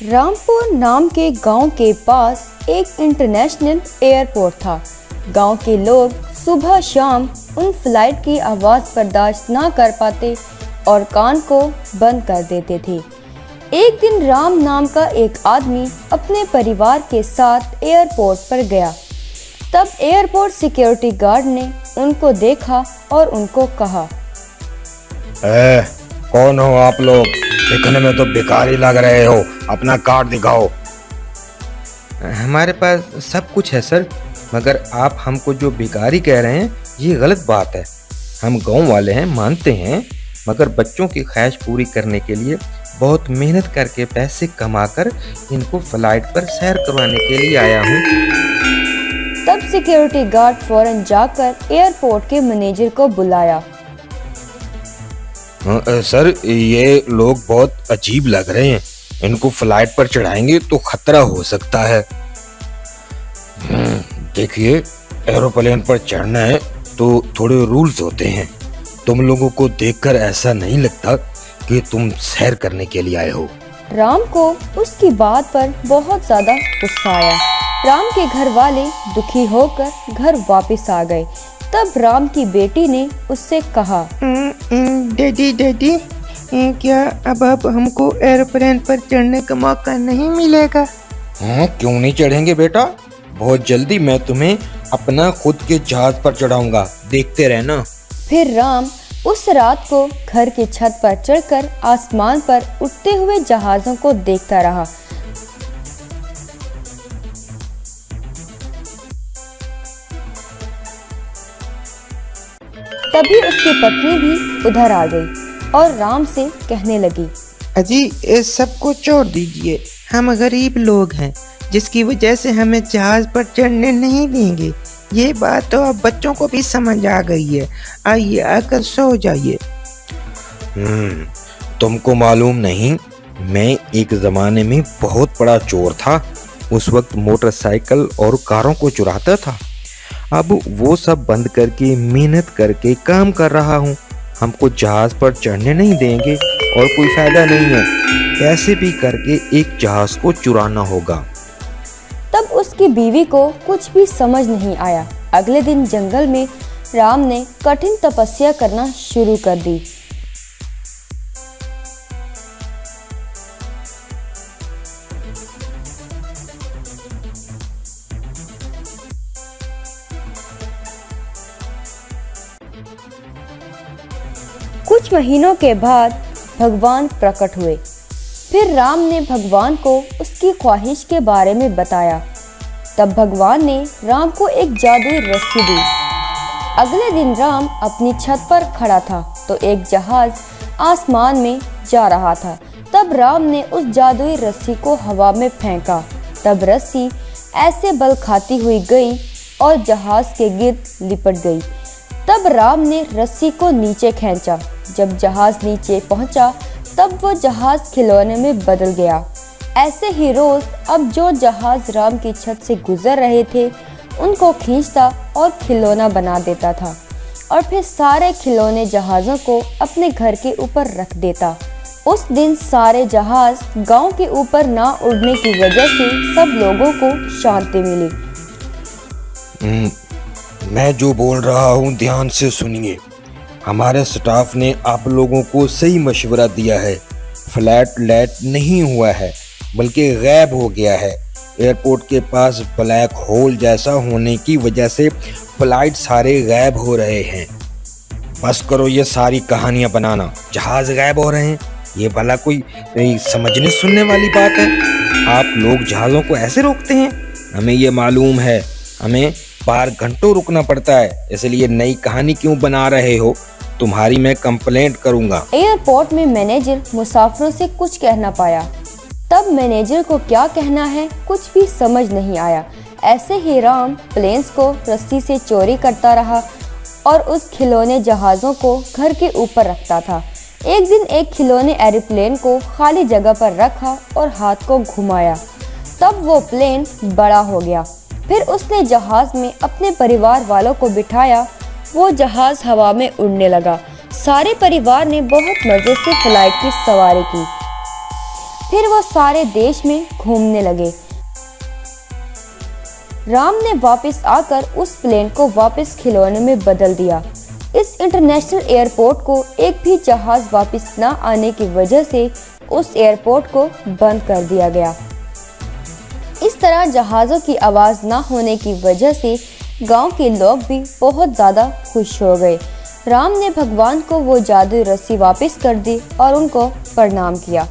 रामपुर नाम के गांव के पास एक इंटरनेशनल एयरपोर्ट था। गांव के लोग सुबह शाम उन फ्लाइट की आवाज़ बर्दाश्त ना कर पाते और कान को बंद कर देते थे। एक दिन राम नाम का एक आदमी अपने परिवार के साथ एयरपोर्ट पर गया। तब एयरपोर्ट सिक्योरिटी गार्ड ने उनको देखा और उनको कहा, कौन हो आप लोग? दिखने में तो भिखारी लग रहे हो, अपना कार्ड दिखाओ। हमारे पास सब कुछ है सर, मगर आप हमको जो भिखारी कह रहे हैं ये गलत बात है। हम गांव वाले हैं, मानते हैं, मगर बच्चों की ख्वाहिश पूरी करने के लिए बहुत मेहनत करके पैसे कमाकर इनको फ्लाइट पर सैर करवाने के लिए आया हूँ। तब सिक्योरिटी गार्ड फौरन जाकर एयरपोर्ट के मैनेजर को बुलाया। सर, ये लोग बहुत अजीब लग रहे हैं, इनको फ्लाइट पर चढ़ाएंगे तो खतरा हो सकता है। देखिए, एरोप्लेन पर चढ़ना है तो थोड़े रूल्स होते हैं। तुम लोगों को देखकर ऐसा नहीं लगता कि तुम सैर करने के लिए आए हो। राम को उसकी बात पर बहुत ज्यादा गुस्सा आया। राम के घर वाले दुखी होकर घर वापस आ गए। तब राम की बेटी ने उससे कहा, डैडी, क्या अब हमको एरोप्लेन पर चढ़ने का मौका नहीं मिलेगा? हाँ, क्यों नहीं चढ़ेंगे बेटा? बहुत जल्दी मैं तुम्हें अपना खुद के जहाज पर चढ़ाऊंगा, देखते रहना। फिर राम उस रात को घर की छत पर चढ़कर आसमान पर उड़ते हुए जहाजों को देखता रहा। तभी उसकी पत्नी भी उधर आ गई और राम से कहने लगी, अजी, इस सब को छोड़ दीजिए। हम गरीब लोग हैं, जिसकी वजह से हमें जहाज पर चढ़ने नहीं देंगे। ये बात तो अब बच्चों को भी समझ आ गई है। आइए, आकर सो जाइए। तुमको मालूम नहीं, मैं एक जमाने में बहुत बड़ा चोर था। उस वक्त मोटरसाइकिल और कारों को चुराता था। अब वो सब बंद करके मेहनत करके काम कर रहा हूँ। हमको जहाज पर चढ़ने नहीं देंगे और कोई फायदा नहीं है। कैसे भी करके एक जहाज को चुराना होगा। तब उसकी बीवी को कुछ भी समझ नहीं आया। अगले दिन जंगल में राम ने कठिन तपस्या करना शुरू कर दी। कुछ महीनों के बाद भगवान प्रकट हुए। फिर राम ने भगवान को उसकी ख्वाहिश के बारे में बताया। तब भगवान ने राम को एक जादुई रस्सी दी। अगले दिन राम अपनी छत पर खड़ा था तो एक जहाज आसमान में जा रहा था। तब राम ने उस जादुई रस्सी को हवा में फेंका। तब रस्सी ऐसे बल खाती हुई गई और जहाज के गिर्द लिपट गई। तब राम ने रस्सी को नीचे खींचा। जब जहाज नीचे पहुंचा तब वो जहाज खिलौने में बदल गया। ऐसे ही रोज अब जो जहाज राम की छत से गुजर रहे थे उनको खींचता और खिलौना बना देता था और फिर सारे खिलौने जहाज़ों को अपने घर के ऊपर रख देता। उस दिन सारे जहाज गांव के ऊपर ना उड़ने की वजह से सब लोगों को शांति मिली। मैं जो बोल रहा हूँ ध्यान से सुनिए। हमारे स्टाफ ने आप लोगों को सही मशवरा दिया है। फ्लैट लैट नहीं हुआ है बल्कि गायब हो गया है। एयरपोर्ट के पास ब्लैक होल जैसा होने की वजह से फ्लाइट सारे गायब हो रहे हैं। बस करो ये सारी कहानियां बनाना। जहाज गायब हो रहे हैं, ये भला कोई समझने सुनने वाली बात है? आप लोग जहाज़ों को ऐसे रोकते हैं? हमें ये मालूम है, हमें बाहर घंटों रुकना पड़ता है, इसलिए नई कहानी क्यों बना रहे हो? तुम्हारी मैं कंप्लेंट करूंगा। एयरपोर्ट में मैनेजर मुसाफिरों से कुछ कह ना पाया। तब मैनेजर को क्या कहना है कुछ भी समझ नहीं आया। ऐसे ही राम प्लेन्स को रस्सी से चोरी करता रहा और उस खिलौने जहाज़ों को घर के ऊपर रखता था। एक दिन एक खिलौने एरोप्लेन को खाली जगह पर रखा और हाथ को घुमाया। तब वो प्लेन बड़ा हो गया। फिर उसने जहाज में अपने परिवार वालों को बिठाया। वो जहाज हवा में उड़ने लगा। सारे परिवार ने बहुत मजे से फ्लाइट की सवारी की। फिर वो सारे देश में घूमने लगे। राम ने वापस आकर उस प्लेन को वापस खिलौने में बदल दिया। इस इंटरनेशनल एयरपोर्ट को एक भी जहाज वापस न आने की वजह से उस एयरपोर्ट को बंद कर दिया गया। इस तरह जहाज़ों की आवाज़ न होने की वजह से गांव के लोग भी बहुत ज़्यादा खुश हो गए। राम ने भगवान को वो जादुई रस्सी वापस कर दी और उनको प्रणाम किया।